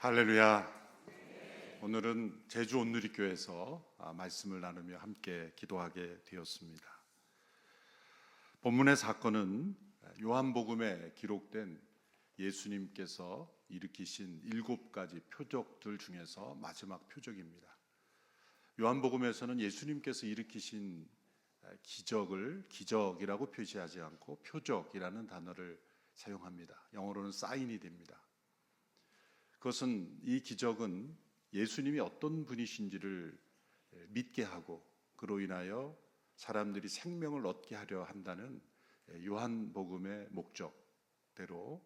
할렐루야. 오늘은 제주 온누리교회에서 말씀을 나누며 함께 기도하게 되었습니다. 본문의 사건은 요한복음에 기록된 예수님께서 일으키신 7가지 표적들 중에서 마지막 표적입니다. 요한복음에서는 예수님께서 일으키신 기적을 기적이라고 표시하지 않고 표적이라는 단어를 사용합니다. 영어로는 사인이 됩니다. 그것은 이 기적은 예수님이 어떤 분이신지를 믿게 하고 그로 인하여 사람들이 생명을 얻게 하려 한다는 요한복음의 목적대로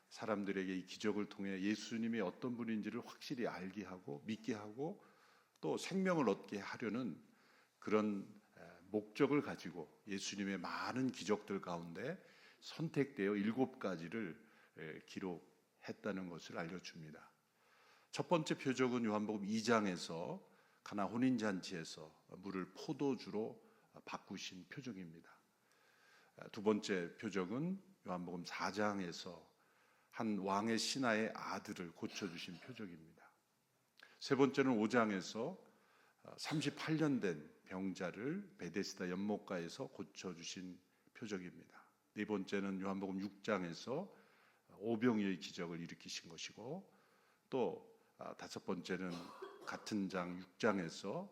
사람들에게 이 기적을 통해 예수님이 어떤 분인지를 확실히 알게 하고 믿게 하고 또 생명을 얻게 하려는 그런 목적을 가지고 예수님의 많은 기적들 가운데 선택되어 7가지를 기록했다는 것을 알려줍니다. 첫 번째 표적은 요한복음 2장에서 가나 혼인잔치에서 물을 포도주로 바꾸신 표적입니다. 두 번째 표적은 요한복음 4장에서 한 왕의 신하의 아들을 고쳐주신 표적입니다. 세 번째는 5장에서 38년 된 병자를 베데스다 연못가에서 고쳐주신 표적입니다. 네 번째는 요한복음 6장에서 오병이어의 기적을 일으키신 것이고 또 다섯 번째는 같은 장 6장에서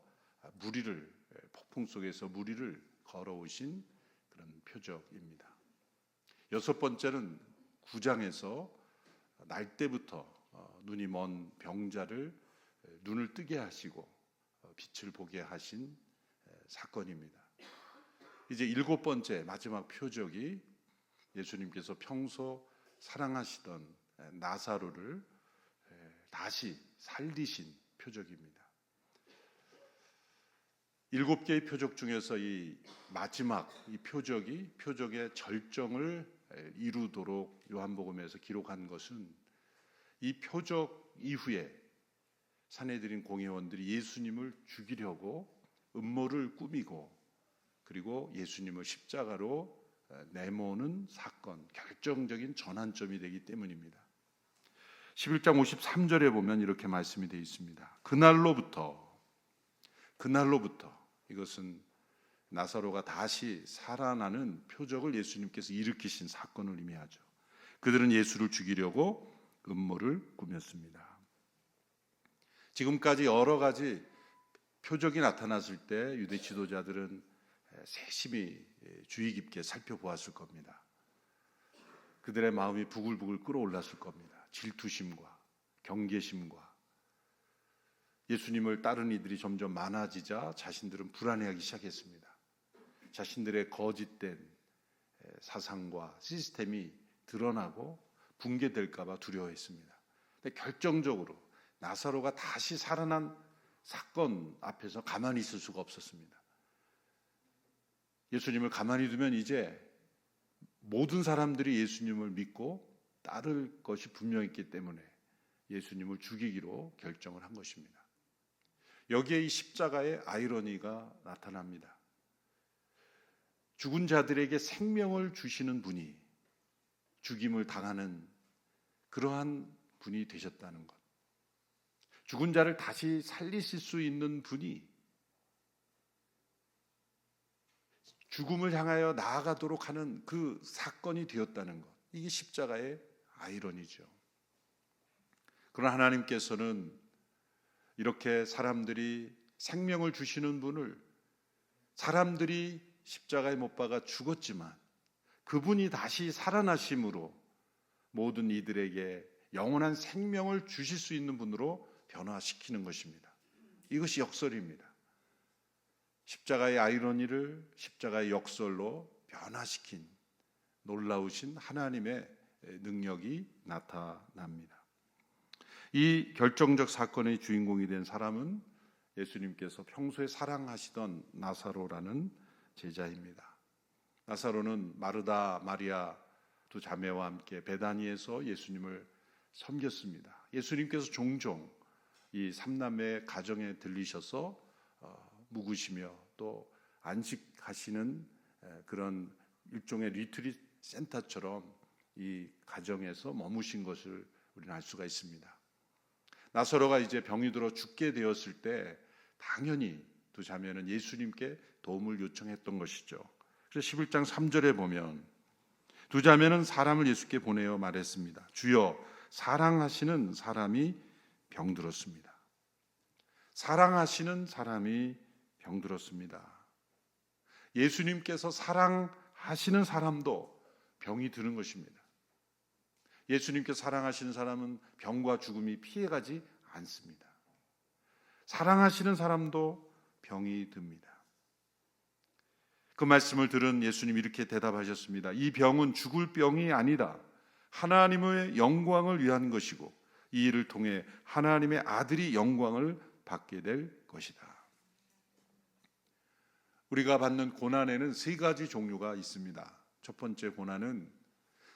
폭풍 속에서 무리를 걸어오신 그런 표적입니다. 여섯 번째는 9장에서 날 때부터 눈이 먼 병자를 눈을 뜨게 하시고 빛을 보게 하신 사건입니다. 이제 7번째 마지막 표적이 예수님께서 평소 사랑하시던 나사로를 다시 살리신 표적입니다. 7개의 표적 중에서 이 마지막 이 표적의 절정을 이루도록 요한복음에서 기록한 것은 이 표적 이후에 산헤드린 공회원들이 예수님을 죽이려고 음모를 꾸미고 그리고 예수님을 십자가로 내모는 사건, 결정적인 전환점이 되기 때문입니다. 11장 53절에 보면 이렇게 말씀이 되어 있습니다. 그날로부터 이것은 나사로가 다시 살아나는 표적을 예수님께서 일으키신 사건을 의미하죠. 그들은 예수를 죽이려고 음모를 꾸몄습니다. 지금까지 여러 가지 표적이 나타났을 때 유대 지도자들은 세심히 주의 깊게 살펴보았을 겁니다. 그들의 마음이 부글부글 끓어올랐을 겁니다. 질투심과 경계심과 예수님을 따르는 이들이 점점 많아지자 자신들은 불안해하기 시작했습니다. 자신들의 거짓된 사상과 시스템이 드러나고 붕괴될까 봐 두려워했습니다. 근데 결정적으로 나사로가 다시 살아난 사건 앞에서 가만히 있을 수가 없었습니다. 예수님을 가만히 두면 이제 모든 사람들이 예수님을 믿고 따를 것이 분명했기 때문에 예수님을 죽이기로 결정을 한 것입니다. 여기에 이 십자가의 아이러니가 나타납니다. 죽은 자들에게 생명을 주시는 분이 죽임을 당하는 그러한 분이 되셨다는 것. 죽은 자를 다시 살리실 수 있는 분이 죽음을 향하여 나아가도록 하는 그 사건이 되었다는 것. 이게 십자가의 아이러니죠. 그러나 하나님께서는 이렇게 사람들이 생명을 주시는 분을 사람들이 십자가에 못 박아 죽었지만 그분이 다시 살아나심으로 모든 이들에게 영원한 생명을 주실 수 있는 분으로 변화시키는 것입니다. 이것이 역설입니다. 십자가의 아이러니를 십자가의 역설로 변화시킨 놀라우신 하나님의 능력이 나타납니다. 이 결정적 사건의 주인공이 된 사람은 예수님께서 평소에 사랑하시던 나사로라는 제자입니다. 나사로는 마르다, 마리아 두 자매와 함께 베다니에서 예수님을 섬겼습니다. 예수님께서 종종 이 삼남매의 가정에 들리셔서 묵으시며 또 안식하시는 그런 일종의 리트릿 센터처럼 이 가정에서 머무신 것을 우리는 알 수가 있습니다. 나사로가 이제 병이 들어 죽게 되었을 때 당연히 두 자매는 예수님께 도움을 요청했던 것이죠. 그래서 11장 3절에 보면 두 자매는 사람을 예수께 보내어 말했습니다. 주여, 사랑하시는 사람이 병들었습니다. 사랑하시는 사람이 병들었습니다. 예수님께서 사랑하시는 사람도 병이 드는 것입니다. 예수님께서 사랑하시는 사람은 병과 죽음이 피해가지 않습니다. 사랑하시는 사람도 병이 듭니다. 그 말씀을 들은 예수님이 이렇게 대답하셨습니다. 이 병은 죽을 병이 아니라 하나님의 영광을 위한 것이고 이 일을 통해 하나님의 아들이 영광을 받게 될 것이다. 우리가 받는 고난에는 세 가지 종류가 있습니다. 첫 번째 고난은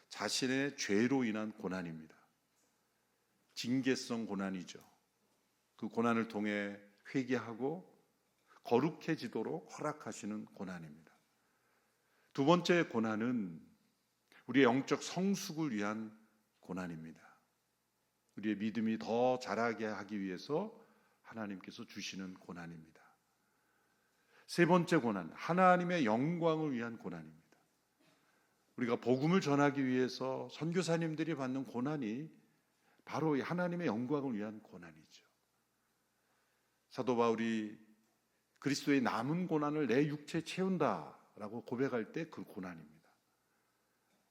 자신의 죄로 인한 고난입니다. 징계성 고난이죠. 그 고난을 통해 회개하고 거룩해지도록 허락하시는 고난입니다. 두 번째 고난은 우리의 영적 성숙을 위한 고난입니다. 우리의 믿음이 더 자라게 하기 위해서 하나님께서 주시는 고난입니다. 세 번째 고난, 하나님의 영광을 위한 고난입니다. 우리가 복음을 전하기 위해서 선교사님들이 받는 고난이 바로 이 하나님의 영광을 위한 고난이죠. 사도 바울이 그리스도의 남은 고난을 내 육체에 채운다라고 고백할 때 그 고난입니다.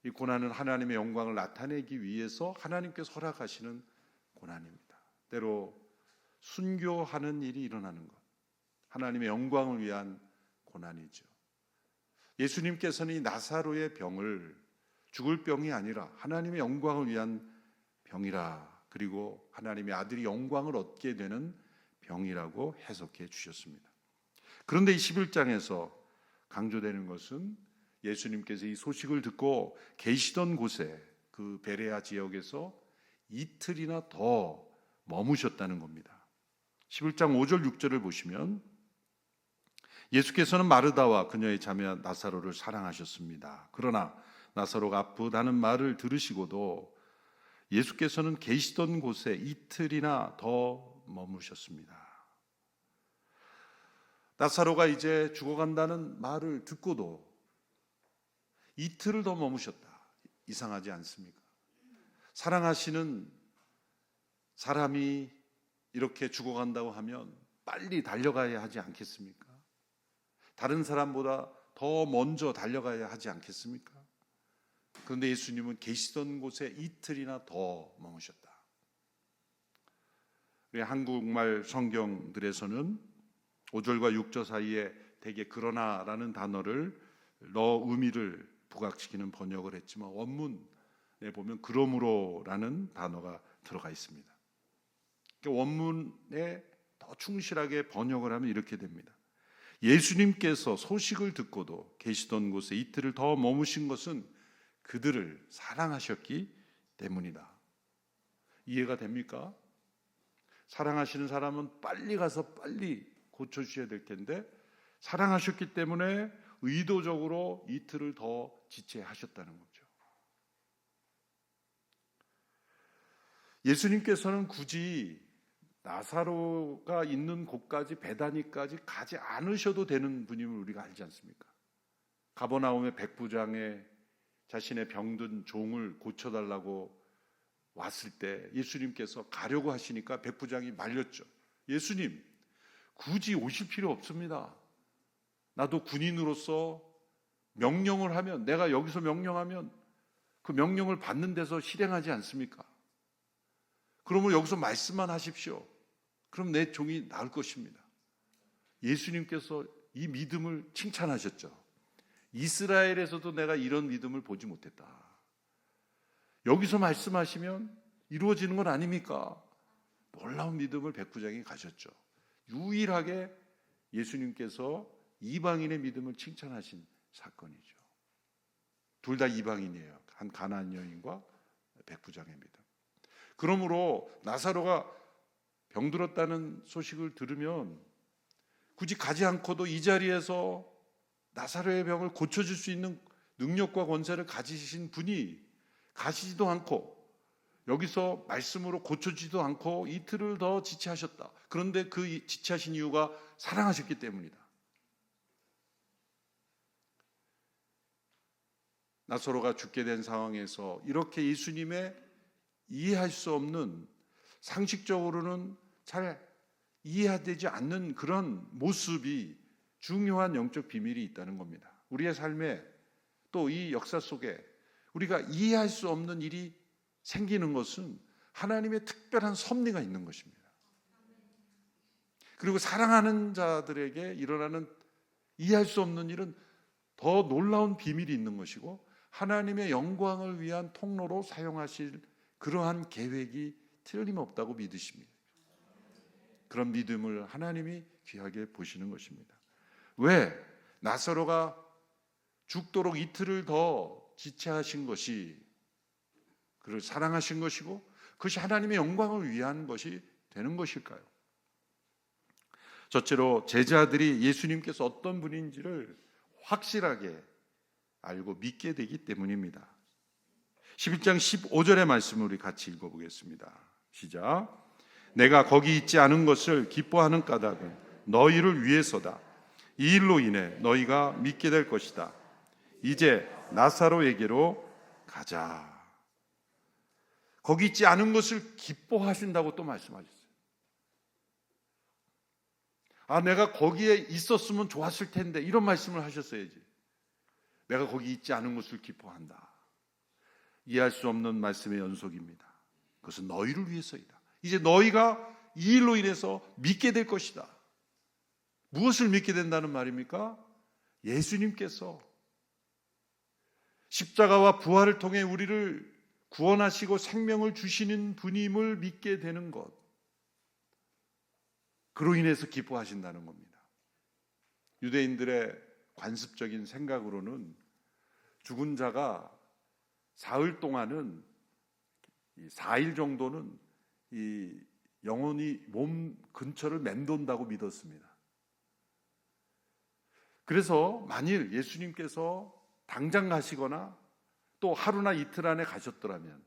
이 고난은 하나님의 영광을 나타내기 위해서 하나님께서 허락하시는 고난입니다. 때로 순교하는 일이 일어나는 것, 하나님의 영광을 위한 고난이죠. 예수님께서는 이 나사로의 병을 죽을 병이 아니라 하나님의 영광을 위한 병이라, 그리고 하나님의 아들이 영광을 얻게 되는 병이라고 해석해 주셨습니다. 그런데 이 11장에서 강조되는 것은 예수님께서 이 소식을 듣고 계시던 곳에, 그 베레아 지역에서 이틀이나 더 머무셨다는 겁니다. 11장 5절 6절을 보시면 예수께서는 마르다와 그녀의 자매 나사로를 사랑하셨습니다. 그러나 나사로가 아프다는 말을 들으시고도 예수께서는 계시던 곳에 이틀이나 더 머무셨습니다. 나사로가 이제 죽어간다는 말을 듣고도 이틀을 더 머무셨다. 이상하지 않습니까? 사랑하시는 사람이 이렇게 죽어간다고 하면 빨리 달려가야 하지 않겠습니까? 다른 사람보다 더 먼저 달려가야 하지 않겠습니까? 그런데 예수님은 계시던 곳에 이틀이나 더 머무셨다. 우리 한국말 성경들에서는 5절과 6절 사이에 대개 그러나라는 단어를 넣어 의미를 부각시키는 번역을 했지만 원문에 보면 그러므로라는 단어가 들어가 있습니다. 원문에 더 충실하게 번역을 하면 이렇게 됩니다. 예수님께서 소식을 듣고도 계시던 곳에 이틀을 더 머무신 것은 그들을 사랑하셨기 때문이다. 이해가 됩니까? 사랑하시는 사람은 빨리 가서 빨리 고쳐주셔야 될 텐데 사랑하셨기 때문에 의도적으로 이틀을 더 지체하셨다는 거죠. 예수님께서는 굳이 나사로가 있는 곳까지, 베다니까지 가지 않으셔도 되는 분임을 우리가 알지 않습니까? 가버나움의 백부장에 자신의 병든 종을 고쳐달라고 왔을 때 예수님께서 가려고 하시니까 백부장이 말렸죠. 예수님, 굳이 오실 필요 없습니다. 나도 군인으로서 명령을 하면, 내가 여기서 명령하면 그 명령을 받는 데서 실행하지 않습니까? 그러면 여기서 말씀만 하십시오. 그럼 내 종이 나을 것입니다. 예수님께서 이 믿음을 칭찬하셨죠. 이스라엘에서도 내가 이런 믿음을 보지 못했다. 여기서 말씀하시면 이루어지는 건 아닙니까? 놀라운 믿음을 백부장이 가졌죠. 유일하게 예수님께서 이방인의 믿음을 칭찬하신 사건이죠. 둘 다 이방인이에요. 한 가나안 여인과 백부장의 믿음. 그러므로 나사로가 병들었다는 소식을 들으면 굳이 가지 않고도 이 자리에서 나사로의 병을 고쳐줄 수 있는 능력과 권세를 가지신 분이 가시지도 않고 여기서 말씀으로 고쳐지도 않고 이틀을 더 지체하셨다. 그런데 그 지체하신 이유가 사랑하셨기 때문이다. 나사로가 죽게 된 상황에서 이렇게 예수님의 이해할 수 없는, 상식적으로는 잘 이해되지 않는 그런 모습이 중요한 영적 비밀이 있다는 겁니다. 우리의 삶에 또 이 역사 속에 우리가 이해할 수 없는 일이 생기는 것은 하나님의 특별한 섭리가 있는 것입니다. 그리고 사랑하는 자들에게 일어나는 이해할 수 없는 일은 더 놀라운 비밀이 있는 것이고 하나님의 영광을 위한 통로로 사용하실 그러한 계획이 틀림없다고 믿으십니다. 그런 믿음을 하나님이 귀하게 보시는 것입니다. 왜? 나사로가 죽도록 이틀을 더 지체하신 것이 그를 사랑하신 것이고 그것이 하나님의 영광을 위한 것이 되는 것일까요? 첫째로 제자들이 예수님께서 어떤 분인지를 확실하게 알고 믿게 되기 때문입니다. 11장 15절의 말씀을 우리 같이 읽어보겠습니다. 시작. 내가 거기 있지 않은 것을 기뻐하는 까닭은 너희를 위해서다. 이 일로 인해 너희가 믿게 될 것이다. 이제 나사로에게로 가자. 거기 있지 않은 것을 기뻐하신다고 또 말씀하셨어요. 내가 거기에 있었으면 좋았을 텐데 이런 말씀을 하셨어야지. 내가 거기 있지 않은 것을 기뻐한다. 이해할 수 없는 말씀의 연속입니다. 그것은 너희를 위해서이다. 이제 너희가 이 일로 인해서 믿게 될 것이다. 무엇을 믿게 된다는 말입니까? 예수님께서 십자가와 부활을 통해 우리를 구원하시고 생명을 주시는 분임을 믿게 되는 것. 그로 인해서 기뻐하신다는 겁니다. 유대인들의 관습적인 생각으로는 죽은 자가 사흘 동안은 4일 정도는 이 영혼이 몸 근처를 맴돈다고 믿었습니다. 그래서 만일 예수님께서 당장 가시거나 또 하루나 이틀 안에 가셨더라면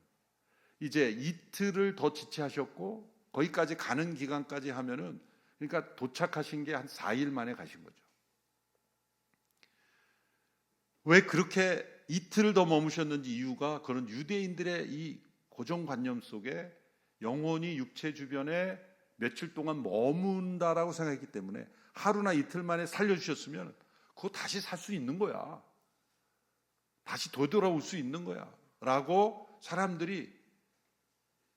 이제 이틀을 더 지체하셨고 거기까지 가는 기간까지 하면은 그러니까 도착하신 게 한 4일 만에 가신 거죠. 왜 그렇게 이틀을 더 머무셨는지 이유가 그런 유대인들의 이 고정관념 속에 영혼이 육체 주변에 며칠 동안 머문다라고 생각했기 때문에 하루나 이틀 만에 살려주셨으면 그거 다시 살 수 있는 거야. 다시 되돌아올 수 있는 거야. 라고 사람들이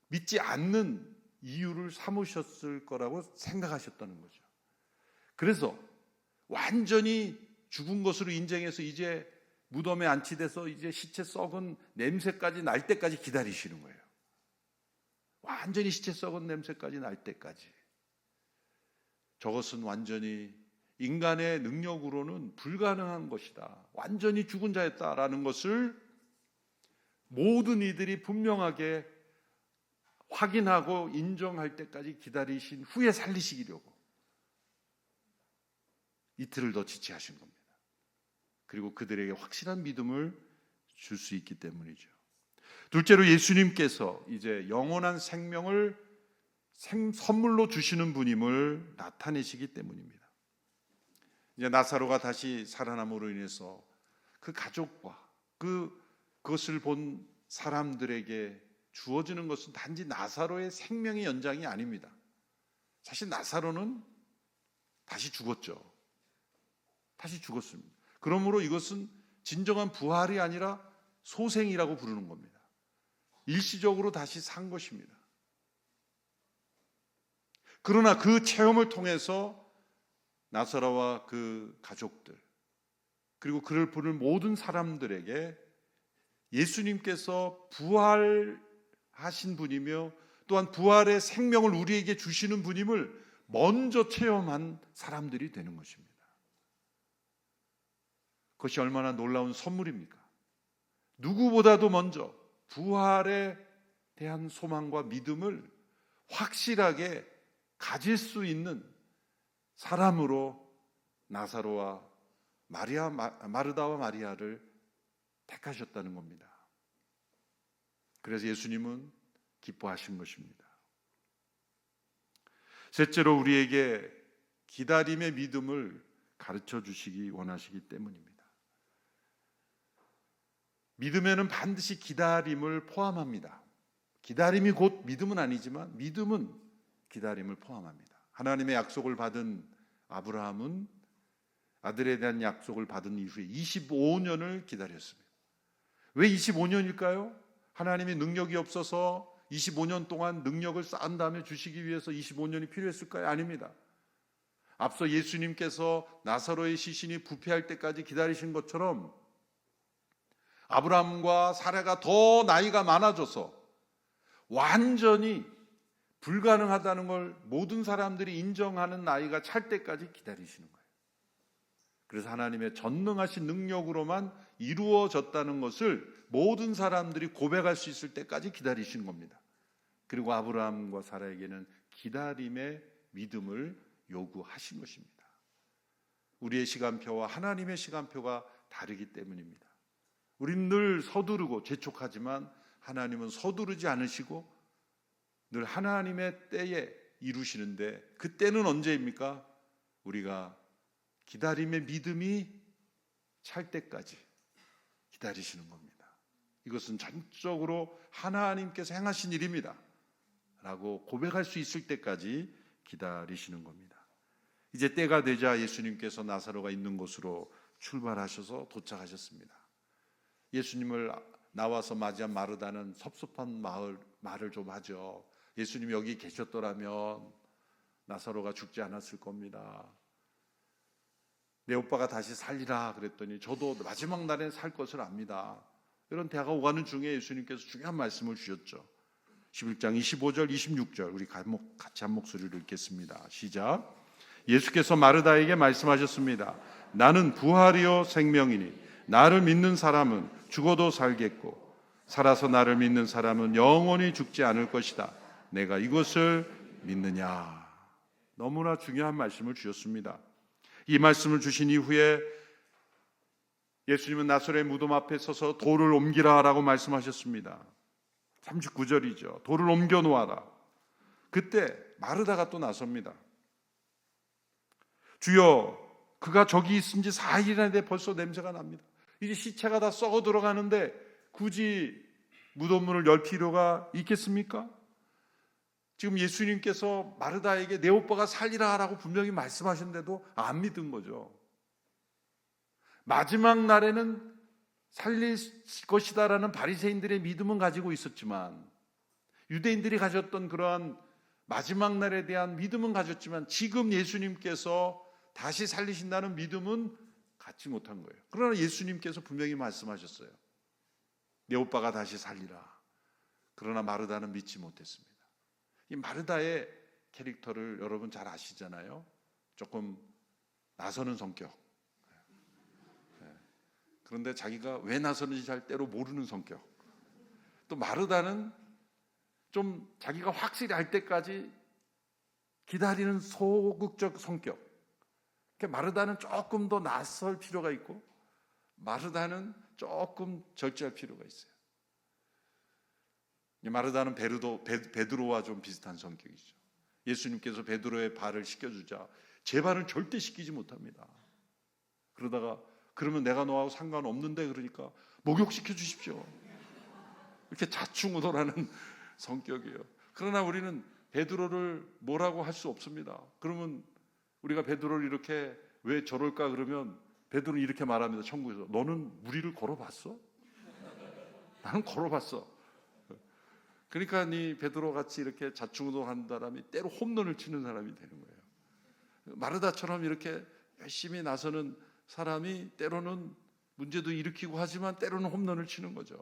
믿지 않는 이유를 삼으셨을 거라고 생각하셨다는 거죠. 그래서 완전히 죽은 것으로 인정해서 이제 무덤에 안치돼서 이제 시체 썩은 냄새까지 날 때까지 기다리시는 거예요. 완전히 시체 썩은 냄새까지 날 때까지. 저것은 완전히 인간의 능력으로는 불가능한 것이다. 완전히 죽은 자였다라는 것을 모든 이들이 분명하게 확인하고 인정할 때까지 기다리신 후에 살리시려고 이틀을 더 지체하신 겁니다. 그리고 그들에게 확실한 믿음을 줄 수 있기 때문이죠. 둘째로 예수님께서 이제 영원한 생명을 선물로 주시는 분임을 나타내시기 때문입니다. 이제 나사로가 다시 살아남으로 인해서 그 가족과 그것을 본 사람들에게 주어지는 것은 단지 나사로의 생명의 연장이 아닙니다. 사실 나사로는 다시 죽었죠. 다시 죽었습니다. 그러므로 이것은 진정한 부활이 아니라 소생이라고 부르는 겁니다. 일시적으로 다시 산 것입니다. 그러나 그 체험을 통해서 나사로와 그 가족들 그리고 그를 부른 모든 사람들에게 예수님께서 부활하신 분이며 또한 부활의 생명을 우리에게 주시는 분임을 먼저 체험한 사람들이 되는 것입니다. 그것이 얼마나 놀라운 선물입니까? 누구보다도 먼저 부활에 대한 소망과 믿음을 확실하게 가질 수 있는 사람으로 나사로와 마르다와 마리아를 택하셨다는 겁니다. 그래서 예수님은 기뻐하신 것입니다. 셋째로 우리에게 기다림의 믿음을 가르쳐 주시기 원하시기 때문입니다. 믿음에는 반드시 기다림을 포함합니다. 기다림이 곧 믿음은 아니지만 믿음은 기다림을 포함합니다. 하나님의 약속을 받은 아브라함은 아들에 대한 약속을 받은 이후에 25년을 기다렸습니다. 왜 25년일까요? 하나님이 능력이 없어서 25년 동안 능력을 쌓은 다음에 주시기 위해서 25년이 필요했을까요? 아닙니다. 앞서 예수님께서 나사로의 시신이 부패할 때까지 기다리신 것처럼 아브라함과 사라가 더 나이가 많아져서 완전히 불가능하다는 걸 모든 사람들이 인정하는 나이가 찰 때까지 기다리시는 거예요. 그래서 하나님의 전능하신 능력으로만 이루어졌다는 것을 모든 사람들이 고백할 수 있을 때까지 기다리시는 겁니다. 그리고 아브라함과 사라에게는 기다림의 믿음을 요구하신 것입니다. 우리의 시간표와 하나님의 시간표가 다르기 때문입니다. 우리는 늘 서두르고 재촉하지만 하나님은 서두르지 않으시고 늘 하나님의 때에 이루시는데, 그 때는 언제입니까? 우리가 기다림의 믿음이 찰 때까지 기다리시는 겁니다. 이것은 전적으로 하나님께서 행하신 일입니다 라고 고백할 수 있을 때까지 기다리시는 겁니다. 이제 때가 되자 예수님께서 나사로가 있는 곳으로 출발하셔서 도착하셨습니다. 예수님을 나와서 맞이한 마르다는 섭섭한 말을 좀 하죠. 예수님 여기 계셨더라면 나사로가 죽지 않았을 겁니다. 내 오빠가 다시 살리라 그랬더니 저도 마지막 날엔 살 것을 압니다. 이런 대화가 오가는 중에 예수님께서 중요한 말씀을 주셨죠. 11장 25절 26절 우리 같이 한 목소리로 읽겠습니다. 시작. 예수께서 마르다에게 말씀하셨습니다. 나는 부활이요 생명이니 나를 믿는 사람은 죽어도 살겠고 살아서 나를 믿는 사람은 영원히 죽지 않을 것이다. 내가 이것을 믿느냐. 너무나 중요한 말씀을 주셨습니다. 이 말씀을 주신 이후에 예수님은 나사로의 무덤 앞에 서서 돌을 옮기라 라고 말씀하셨습니다. 39절이죠. 돌을 옮겨 놓아라. 그때 마르다가 또 나섭니다. 주여, 그가 저기 있은 지 4일이나 됐는데 벌써 냄새가 납니다. 이제 시체가 다 썩어 들어가는데 굳이 무덤문을 열 필요가 있겠습니까? 지금 예수님께서 마르다에게 내 오빠가 살리라 라고 분명히 말씀하셨는데도 안 믿은 거죠. 마지막 날에는 살릴 것이다 라는 바리새인들의 믿음은 가지고 있었지만, 유대인들이 가졌던 그러한 마지막 날에 대한 믿음은 가졌지만, 지금 예수님께서 다시 살리신다는 믿음은 갖지 못한 거예요. 그러나 예수님께서 분명히 말씀하셨어요. 내 오빠가 다시 살리라. 그러나 마르다는 믿지 못했습니다. 이 마르다의 캐릭터를 여러분 잘 아시잖아요. 조금 나서는 성격. 그런데 자기가 왜 나서는지 잘 때로 모르는 성격. 또 마르다는 좀 자기가 확실히 알 때까지 기다리는 소극적 성격. 마르다는 조금 더 낯설 필요가 있고 마르다는 조금 절제할 필요가 있어요. 마르다는 베드로와 좀 비슷한 성격이죠. 예수님께서 베드로의 발을 씻겨주자 제 발은 절대 씻기지 못합니다. 그러다가 그러면 내가 너하고 상관없는데 그러니까 목욕시켜 주십시오. 이렇게 자충우돌하는 성격이에요. 그러나 우리는 베드로를 뭐라고 할 수 없습니다. 그러면 우리가 베드로를 이렇게 왜 저럴까 그러면 베드로는 이렇게 말합니다. 천국에서 너는 무리를 걸어봤어? 나는 걸어봤어. 그러니까 이 베드로 같이 이렇게 자충우돌하는 사람이 때로 홈런을 치는 사람이 되는 거예요. 마르다처럼 이렇게 열심히 나서는 사람이 때로는 문제도 일으키고 하지만 때로는 홈런을 치는 거죠.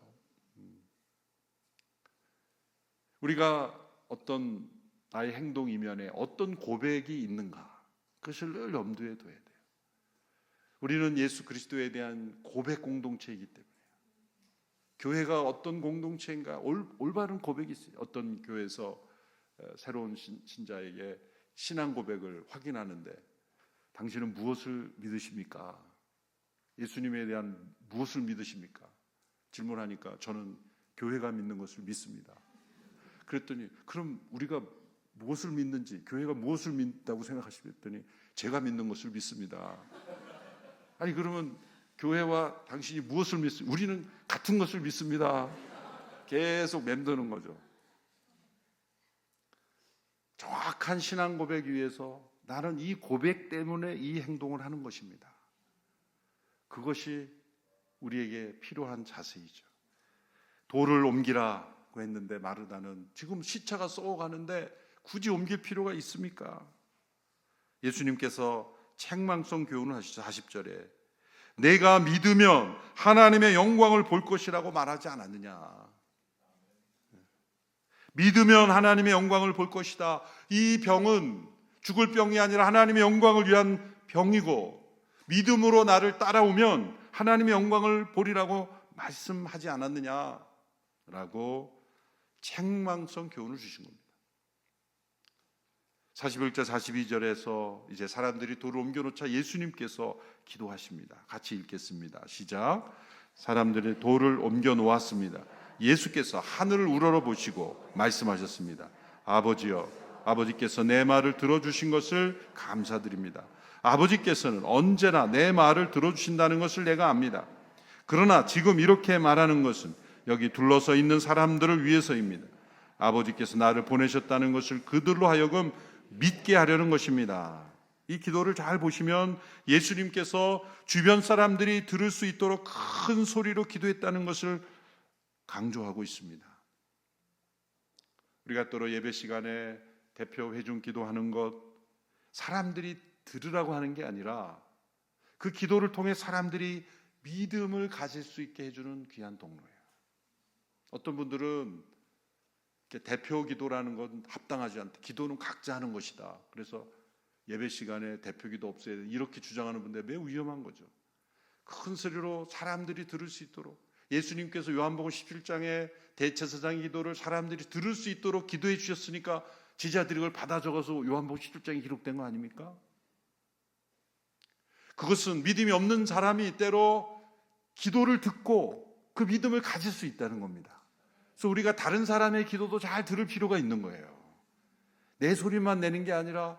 우리가 어떤 나의 행동 이면에 어떤 고백이 있는가, 그것을 늘 염두에 둬야 돼요. 우리는 예수 그리스도에 대한 고백 공동체이기 때문에 교회가 어떤 공동체인가 올바른 고백이 있어요. 어떤 교회에서 새로운 신자에게 신앙 고백을 확인하는데 당신은 무엇을 믿으십니까? 예수님에 대한 무엇을 믿으십니까? 질문하니까 저는 교회가 믿는 것을 믿습니다. 그랬더니 그럼 우리가 무엇을 믿는지, 교회가 무엇을 믿다고 생각하시겠더니 제가 믿는 것을 믿습니다. 아니 그러면 교회와 당신이 무엇을 믿습니까? 우리는 같은 것을 믿습니다. 계속 맴도는 거죠. 정확한 신앙 고백 위에서 나는 이 고백 때문에 이 행동을 하는 것입니다. 그것이 우리에게 필요한 자세이죠. 돌을 옮기라고 했는데 마르다는 지금 시차가 쏘가는데 굳이 옮길 필요가 있습니까? 예수님께서 책망성 교훈을 하시죠. 40절에 내가 믿으면 하나님의 영광을 볼 것이라고 말하지 않았느냐. 믿으면 하나님의 영광을 볼 것이다. 이 병은 죽을 병이 아니라 하나님의 영광을 위한 병이고 믿음으로 나를 따라오면 하나님의 영광을 보리라고 말씀하지 않았느냐라고 책망성 교훈을 주신 겁니다. 41절 42절에서 이제 사람들이 돌을 옮겨놓자 예수님께서 기도하십니다. 같이 읽겠습니다. 시작. 사람들이 돌을 옮겨놓았습니다. 예수께서 하늘을 우러러보시고 말씀하셨습니다. 아버지여, 아버지께서 내 말을 들어주신 것을 감사드립니다. 아버지께서는 언제나 내 말을 들어주신다는 것을 내가 압니다. 그러나 지금 이렇게 말하는 것은 여기 둘러서 있는 사람들을 위해서입니다. 아버지께서 나를 보내셨다는 것을 그들로 하여금 믿게 하려는 것입니다. 이 기도를 잘 보시면 예수님께서 주변 사람들이 들을 수 있도록 큰 소리로 기도했다는 것을 강조하고 있습니다. 우리가 또로 예배 시간에 대표 회중 기도하는 것, 사람들이 들으라고 하는 게 아니라 그 기도를 통해 사람들이 믿음을 가질 수 있게 해주는 귀한 동로예요. 어떤 분들은 대표 기도라는 건 합당하지 않다. 기도는 각자 하는 것이다. 그래서 예배 시간에 대표 기도 없어야 돼. 이렇게 주장하는 분들 매우 위험한 거죠. 큰 소리로 사람들이 들을 수 있도록 예수님께서 요한복음 17장에 대제사장 기도를 사람들이 들을 수 있도록 기도해 주셨으니까 제자들이 그걸 받아 적어서 요한복음 17장에 기록된 거 아닙니까? 그것은 믿음이 없는 사람이 때로 기도를 듣고 그 믿음을 가질 수 있다는 겁니다. 그래서 우리가 다른 사람의 기도도 잘 들을 필요가 있는 거예요. 내 소리만 내는 게 아니라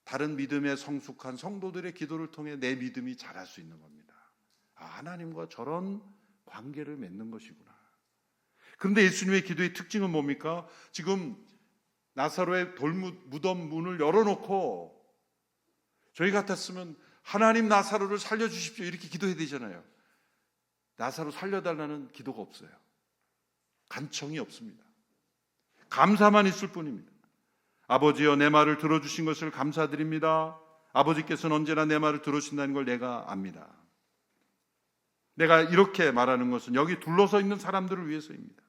다른 믿음에 성숙한 성도들의 기도를 통해 내 믿음이 자랄 수 있는 겁니다. 아, 하나님과 저런 관계를 맺는 것이구나. 그런데 예수님의 기도의 특징은 뭡니까? 지금 나사로의 돌무덤 문을 열어놓고 저희 같았으면 하나님 나사로를 살려주십시오 이렇게 기도해야 되잖아요. 나사로 살려달라는 기도가 없어요. 간청이 없습니다. 감사만 있을 뿐입니다. 아버지여, 내 말을 들어주신 것을 감사드립니다. 아버지께서는 언제나 내 말을 들으신다는 걸 내가 압니다. 내가 이렇게 말하는 것은 여기 둘러서 있는 사람들을 위해서입니다.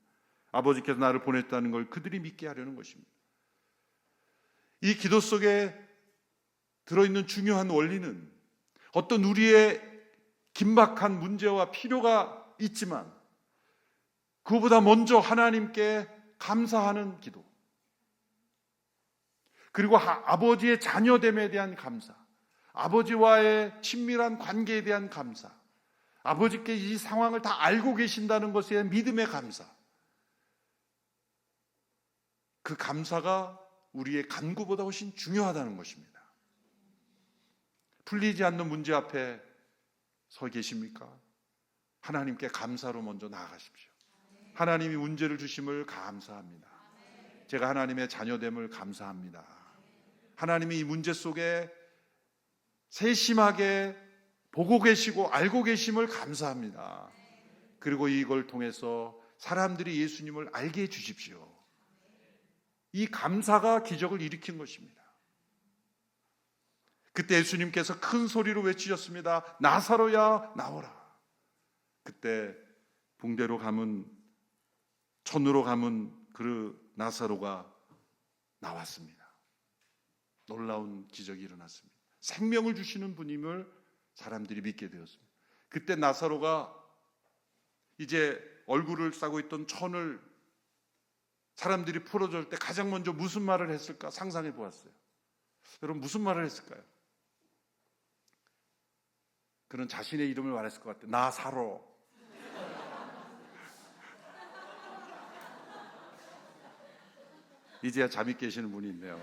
아버지께서 나를 보냈다는 걸 그들이 믿게 하려는 것입니다. 이 기도 속에 들어있는 중요한 원리는 어떤 우리의 긴박한 문제와 필요가 있지만 그보다 먼저 하나님께 감사하는 기도, 그리고 아버지의 자녀됨에 대한 감사, 아버지와의 친밀한 관계에 대한 감사, 아버지께 이 상황을 다 알고 계신다는 것에 대한 믿음의 감사, 그 감사가 우리의 간구보다 훨씬 중요하다는 것입니다. 풀리지 않는 문제 앞에 서 계십니까? 하나님께 감사로 먼저 나아가십시오. 하나님이 문제를 주심을 감사합니다. 제가 하나님의 자녀됨을 감사합니다. 하나님이 이 문제 속에 세심하게 보고 계시고 알고 계심을 감사합니다. 그리고 이걸 통해서 사람들이 예수님을 알게 해 주십시오. 이 감사가 기적을 일으킨 것입니다. 그때 예수님께서 큰 소리로 외치셨습니다. 나사로야, 나오라. 그때 붕대로 감은, 천으로 감은 그 나사로가 나왔습니다. 놀라운 기적이 일어났습니다. 생명을 주시는 분임을 사람들이 믿게 되었습니다. 그때 나사로가 이제 얼굴을 싸고 있던 천을 사람들이 풀어줄 때 가장 먼저 무슨 말을 했을까 상상해 보았어요. 여러분, 무슨 말을 했을까요? 그는 자신의 이름을 말했을 것 같아요. 나사로. 이제야 잠이 깨시는 분이 있네요.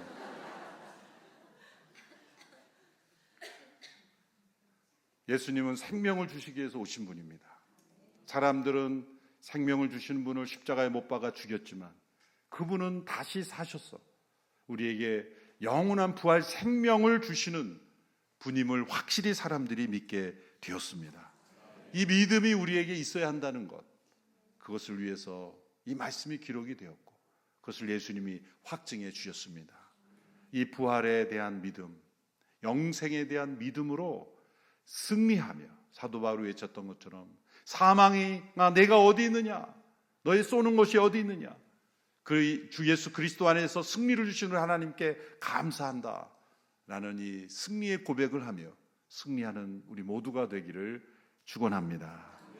예수님은 생명을 주시기 위해서 오신 분입니다. 사람들은 생명을 주시는 분을 십자가에 못 박아 죽였지만 그분은 다시 사셨어. 우리에게 영원한 부활 생명을 주시는 분임을 확실히 사람들이 믿게 되었습니다. 이 믿음이 우리에게 있어야 한다는 것, 그것을 위해서 이 말씀이 기록이 되었고 그것을 예수님이 확증해 주셨습니다. 이 부활에 대한 믿음, 영생에 대한 믿음으로 승리하며 사도 바울이 외쳤던 것처럼 사망아 내가 어디 있느냐, 너의 쏘는 것이 어디 있느냐, 그 주 예수 그리스도 안에서 승리를 주시는 하나님께 감사한다 라는 이 승리의 고백을 하며 승리하는 우리 모두가 되기를 축원합니다.